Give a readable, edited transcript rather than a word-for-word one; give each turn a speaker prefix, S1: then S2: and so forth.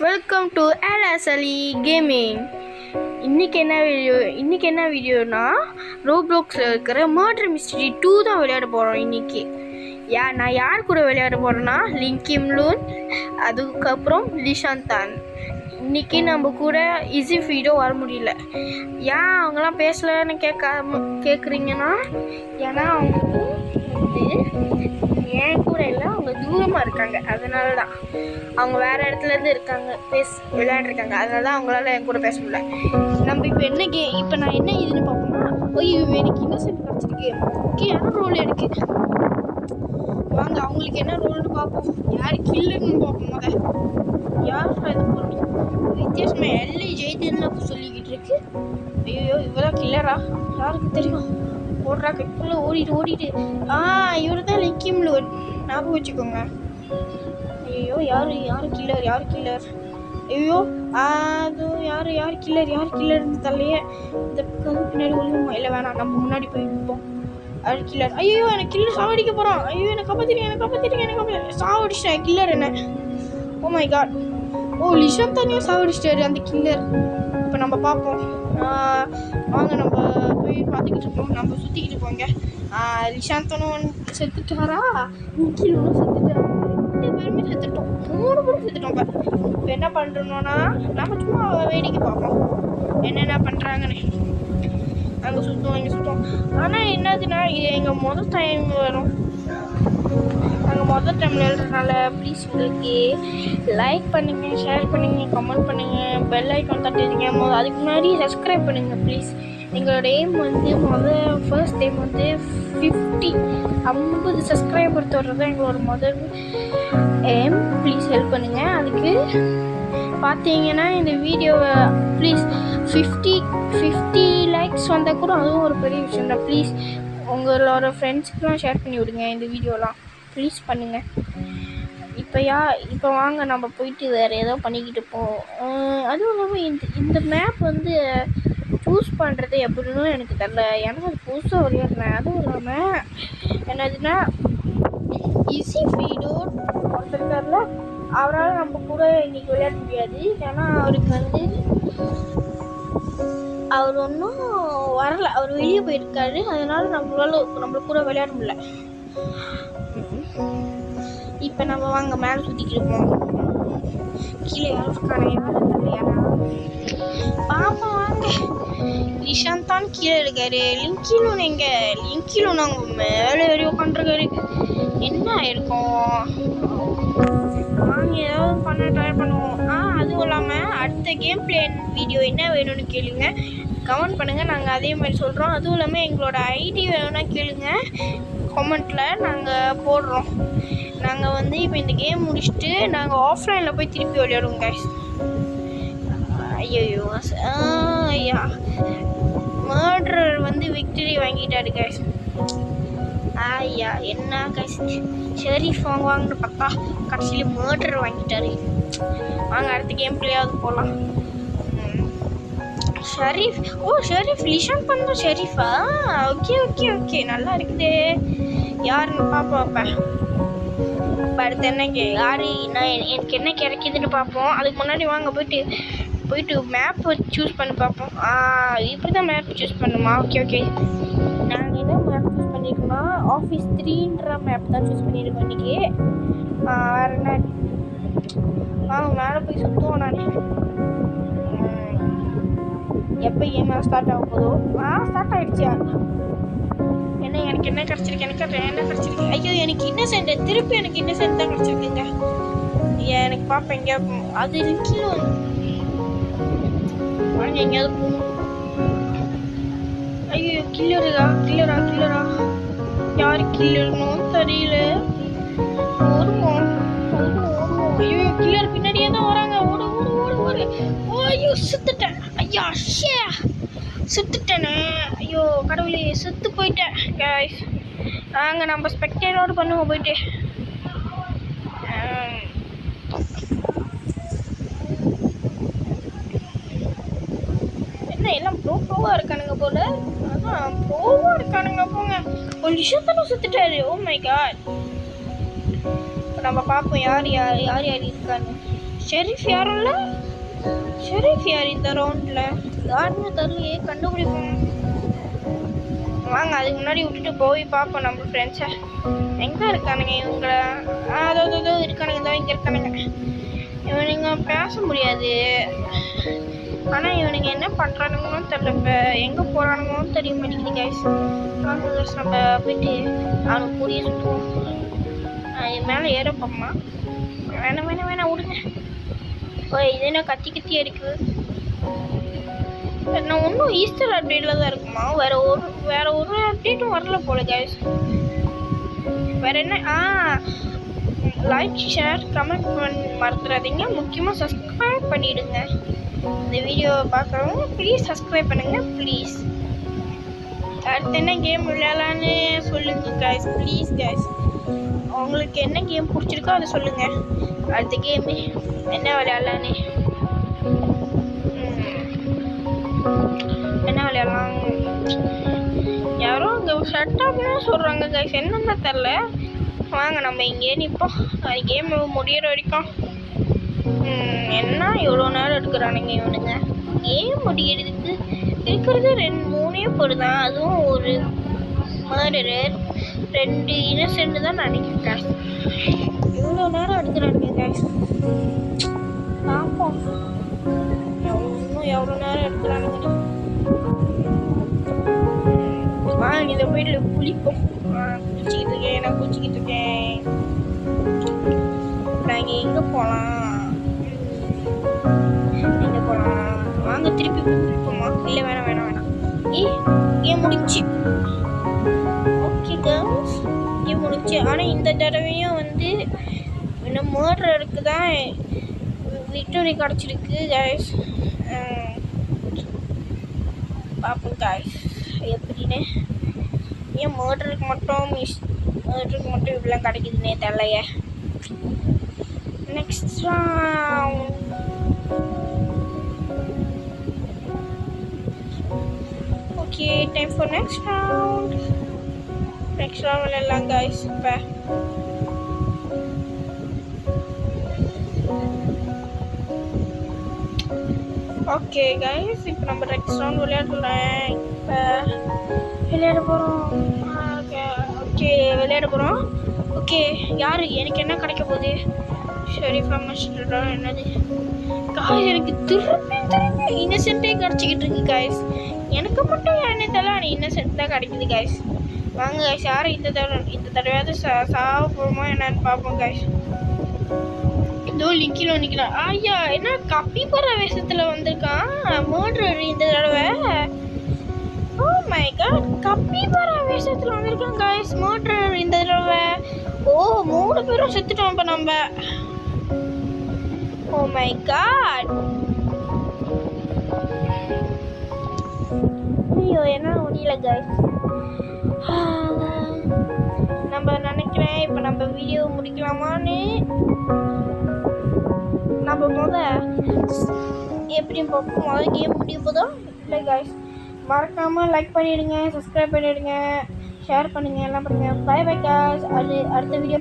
S1: Welcome to LSLE gaming. இன்னைக்கு என்ன வீடியோனா ரோப்ளாக்ஸில் இருக்கிற மர்டர் மிஸ்ட்ரி 2 தான் விளையாட போகிறோம். இன்னைக்கு நான் யார் கூட விளையாட போகிறேன்னா லிங்கிம்லூன், அதுக்கப்புறம் லிஷாந்தான். இன்னைக்கு நம்ம கூட ஈஸி ஃபீடோ வர முடியல. ஏன் அவங்களாம் பேசலன்னு கேட்குறீங்கன்னா, ஏன்னா அவங்களுக்கு வந்து என் கூட இல்லை, அவங்க தூரமாக இருக்காங்க. அதனால தான் அவங்க வேறு இடத்துலேருந்து இருக்காங்க, விளையாடுறாங்க. அதனால தான் அவங்களால என் கூட பேச முடியல. நம்ம இப்போ நான் என்ன இதுன்னு பார்ப்போம்னா, எனக்கு இன்னசென்ட் கிடச்சிருக்கு, முக்கியமான ரோல் எனக்கு. வாங்க அவங்களுக்கு என்ன ரோல்னு பார்ப்போம். யார் கில்லர்னு பார்ப்போம். முதல் யார் இது போட்டு வித்தியாசமாக எல்லை ஜெயிதுன்னு சொல்லிக்கிட்டு இருக்கு. ஐயோ இவதான் கில்லரா? யாருக்கு தெரியும்? ஓடுறா கைக்குள்ள ஓடிட்டு இவரு தான் லிங்கிம்லூன், ஞாபகம் வச்சுக்கோங்க. ஐயோ யார் கில்லர்? ஐயோ அது யார் கில்லர்னு தள்ளையே இந்த பின்னாடி ஒழுங்குமா? இல்லை வேணாம், நம்ம முன்னாடி போய் நிற்போம். அது கில்லர். ஐயோ எனக்கு கில்லர் சாவடிக்க போகிறான். ஐயோ எனக்கு காப்பாற்றிருக்கேன். சாவடிச்சிட்டேன் கில்லர் என்ன. Oh my God. லிஷாந்த் தனியாக சாவடிச்சிட்டாரு அந்த கில்லர். இப்போ நம்ம பார்ப்போம். வாங்க நம்ம போய் பார்த்துக்கிட்டு இருக்கோம். நம்ம சுற்றிக்கிட்டு போங்க. லிஷாந்தனும் செத்துட்டாரா, நிக்கிலும் செத்துட்டாரா, 2 பேருமே செத்துட்டோம். 3 பேரும் செத்துட்டோம். இப்போ என்ன பண்ணுறோன்னா, நம்ம சும்மா வேடிக்கை பார்ப்போம் என்னென்ன பண்ணுறாங்கன்னு. அங்கே சுற்றுவோம். ஆனால் என்னதுன்னா, இது எங்கள் முதல் டைம் வரும். நாங்கள் முதல் டைம் எழுதுறதுனால ப்ளீஸ் உங்களுக்கு லைக் பண்ணுங்கள், ஷேர் பண்ணுங்கள், கமெண்ட் பண்ணுங்கள், பெல் ஐக்கான் தட்டுங்க. அதுக்கு முன்னாடி சப்ஸ்கிரைப் பண்ணுங்கள் ப்ளீஸ். எங்களோட எய்ம் வந்து ஃபர்ஸ்ட் டைம் வந்து 50 சப்ஸ்கிரைபர் தொடர்றது தான் எங்களோட முதல் எய்ம். ப்ளீஸ் ஹெல்ப் பண்ணுங்கள். அதுக்கு பார்த்தீங்கன்னா இந்த வீடியோவை ப்ளீஸ் 50 லைக்ஸ் வந்தால் கூட அதுவும் ஒரு பெரிய விஷயம் தான். ப்ளீஸ் உங்களோட ஃப்ரெண்ட்ஸுக்கெலாம் ஷேர் பண்ணி விடுங்க இந்த வீடியோலாம். ப்ளீஸ் பண்ணுங்கள். இப்போ வாங்க நம்ம போயிட்டு வேறு ஏதோ பண்ணிக்கிட்டு போவோம். அதுவும் இல்லாமல் இந்த மேப் வந்து சூஸ் பண்ணுறது எப்படின்னு எனக்கு தெரியல. எனக்கு அது புதுசாக விளையாடுறேன். அதுவும் இல்லாமல் என்னதுன்னா, ஈஸி ஃபீடோ ஒருத்தருக்காரில் அவரால் நம்ம கூட இன்றைக்கி விளையாட முடியாது. ஏன்னா அவர் ஒன்றும் வரலை, அவர் வெளியே போயிருக்காரு. அதனால் நம்மள கூட விளையாட முடியல. இப்போ நம்ம வாங்க மேலே சுற்றிக்கிட்டு இருப்போம். கீழே யாரும் இருக்கானே பாப்பா வாங்க. லிஷாந்தான் கீழே இருக்காரு. லிங்கிலூன் அவங்க மேலே ஏறி உட்காந்துருக்காரு. என்ன ஆயிருக்கும்? வாங்க ஏதாவது பண்ண ட்ரை பண்ணுவோம். அதுவும் இல்லாமல் அடுத்த கேம் பிளே வீடியோ என்ன வேணும்னு கேளுங்க, கமெண்ட் பண்ணுங்கள். நாங்கள் அதே மாதிரி சொல்கிறோம். அதுவும் இல்லாமல் எங்களோட ஐடி வேணும்னா கேளுங்க, கமெண்ட்டில் நாங்கள் போடுறோம். நாங்கள் வந்து இப்போ இந்த கேம் முடிச்சுட்டு நாங்கள் ஆஃப்லைனில் போய் திருப்பி விளையாடுவோம் கைஸ். ஐயா மர்டரர் வந்து விக்டரி வாங்கிட்டாரு கைஸ். ஐயா என்ன கைஸ், ஷெரீஃப் வாங்குவாங்கன்னு பார்த்தா கடைசியில் மர்டரர் வாங்கிட்டாரு. வாங்க அடுத்த கேம் பிளேயாவது போகலாம். ஷெரீஃப் லிஷாந்த் பண்ண ஷெரீஃபா? ஓகே நல்லா இருக்குது. யாருன்னு பார்ப்போம். இப்போ அடுத்து என்ன எனக்கு என்ன கிடைக்குதுன்னு பார்ப்போம். அதுக்கு முன்னாடி வாங்க போயிட்டு மேப் சூஸ் பண்ணி பார்ப்போம். இப்படி தான் மேப் சூஸ் பண்ணுமா? ஓகே நாங்கள் என்ன மேப் சூஸ் பண்ணியிருக்கோம்னா ஆஃபீஸ் 3ன்ற மேப் தான் சூஸ் பண்ணியிருக்கோம் இன்றைக்கி. வேறு என்ன வாங்க மேலே போய் சுற்றுவோம். நான் எப்போ கேம் ஸ்டார்ட் ஆக போதோ? ஸ்டார்ட் ஆகிடுச்சியா? எனக்கு என்ன கிடச்சிருக்கு? ஐயோ எனக்கு இன்னசென்ட், திருப்பி எனக்கு இன்னசென்ட் தான் கிடச்சிருக்குங்க. எனக்கு பார்ப்பேன் எங்கேயா அது கீழே வாங்க எங்கேயாவது போகணும். ஐயோ கில்லரா? யார் கில்லர்னும் தெரியல. ஓடுவோம். ஐயோ கில்லர் பின்னாடியே தான் வராங்க. ஓடு. ஐயோ செத்துட்டேன். செத்துட்டேனே. ஐயோ கடவுளே, செத்து போயிட்டேன் கைஸ். நம்ம ஸ்பெக்டேட்டோடு பண்ணுவோம் போயிட்டு. என்ன எல்லாம் ப்ரோவாக இருக்கானுங்க போல. ப்ரோவாக இருக்கானுங்க போங்க. ஒரு விஷயத்தாலும் செத்துட்டாரு. Oh my God. இப்போ நம்ம பார்ப்போம் யார் இருக்கான்னு. ஷெரீஃப் யாரும் இல்லை. ஷெரீஃப் யார் இந்த ரவுண்டில்? யாருமே தெரியலையே, கண்டுபிடிப்போம். வாங்க அதுக்கு முன்னாடி விட்டுட்டு போய் பார்ப்போம் நம்ம ஃப்ரெண்ட்ஸை. எங்கே இருக்கானுங்க இவங்க? அதோ இருக்கானுங்க தான், இங்கே இருக்கானுங்க. இவனுங்க பேச முடியாது, ஆனால் இவனுங்க என்ன பண்ணுறானுங்கன்னு தெரியல. இப்போ எங்கே போகிறானுங்கன்னு தெரிய மாட்டேங்குது கைஸ். வாங்க கைஸ் நம்ம போயிட்டு அவனுக்கு கூடிய சுற்றுவோம். இது மேலே ஏறப்போம்மா. வேணாம் விடுங்க. ஓ இது என்ன கத்தி இருக்குது? நான் ஒன்றும் ஈஸ்டர் அப்டேட்டில் தான் இருக்குமா? வேற ஒரு அப்டேட்டும் வரல போல கைஸ். வேற என்ன? லைக் ஷேர் கமெண்ட் மறந்துடாதீங்க. முக்கியமாக சப்ஸ்கிரைப் பண்ணிவிடுங்க. இந்த வீடியோவை பார்க்குறவங்க ப்ளீஸ் சப்ஸ்கிரைப் பண்ணுங்கள் ப்ளீஸ். அடுத்து என்ன கேம் விளையாடலான்னு சொல்லுங்கள் கைஸ் ப்ளீஸ் கைஸ். உங்களுக்கு என்ன கேம் பிடிச்சிருக்கோ அதை சொல்லுங்கள். அடுத்த கேமு என்ன விளையாடலான்னு, என்ன விளையாடலாம்? யாரோ இங்கே ஷட்டாப்னு சொல்கிறாங்க கைஸ், என்னென்ன தெரில. வாங்க நம்ம இங்கே நிற்போம் அது கேம் முடிகிற வரைக்கும். என்ன இவ்வளோ நேரம் எடுக்கிறானுங்க இவனுங்க? கேம் முடிகிறதுக்கு இருக்கிறது 2-3 பொருள். அதுவும் ஒரு மர்டரர் 2 இன்னசென்ட் தான் நினைக்கிறேன் கைஸ். இவ்வளோ நேரம் எடுக்கிறானுங்க கைஸ். பார்ப்போம் இன்னும் எவ்வளோ நேரம் எடுக்கிறானுங்க. வாங்க இதை போயிட்டு குளிப்போம். குளிச்சுக்கிட்டு இருக்கேன். நாங்கள் எங்கே போகலாம்? வாங்க திருப்பி குளிப்போமா? இல்லை வேணாம். கேம் முடிச்சு. ஓகே கேர்ள்ஸ் கேம் முடிச்சு. ஆனால் இந்த தடவையும் வந்து இன்னும் மர்டருக்கு தான் விக்டரி கிடச்சிருக்கு கைஸ். பார்ப்போம் கைஸ் எப்படின்னு. ஏன் மர்டருக்கு மட்டும் இப்படிலாம் கிடைக்குதுன்னே தெரியலையே. Next round. Okay time for next round விளையாடலாம் கைஸ். இப்போ ஓகே கைஸ் இப்போ நம்ம நெக்ஸ்ட் ரவுண்ட் விளையாடலாம். இப்போ விளையாட போகிறோம். விளையாட போகிறோம். ஓகே யார் எனக்கு என்ன கிடைக்க போகுது? ஷெரீஃபா மஸ்டர்டா என்னது காய்ஸ்? எனக்கு திருப்பி இன்னசென்ட்டே கிடச்சிக்கிட்டு இருக்கு காய்ஸ். எனக்கு மட்டும் என்ன தெரியல, ஆனால் இன்னசென்ட் தான் கிடைக்குது காய்ஸ். வாங்க காய்ஸ் யாரும் இந்த தடவையாவது சாவ போகிறோமா என்னன்னு பார்ப்போம் காய்ஸ். இதோ லிங்கில் நிற்கிறான். ஐயா என்ன கப்பிப்பற வேஷத்தில் வந்திருக்கான் மர்டர் இந்த தடவை. ஓ மை காட், கப்பிப்பற வேஷத்தில் வந்திருக்கான் காய்ஸ் மர்டர் இந்த தடவை. ஓ 3 பேரும் செத்துட்டோம் இப்போ நம்ம. ஓ மை காட், ஐயோ என்ன முடியல காய்ஸ். நம்ம நினைக்கிறேன் இப்போ நம்ம வீடியோ முடிக்கலாமான்னு. நம்ம எப்படியும் பார்ப்போம். கேம் முடிய போதும் இல்லை காய்ஸ். மறக்காமல் லைக் பண்ணிவிடுங்க, சப்ஸ்கிரைப் பண்ணிவிடுங்க, ஷேர் பண்ணுங்கள், எல்லாம் பண்ணுங்கள். Bye bye guys. அடுத்த வீடியோ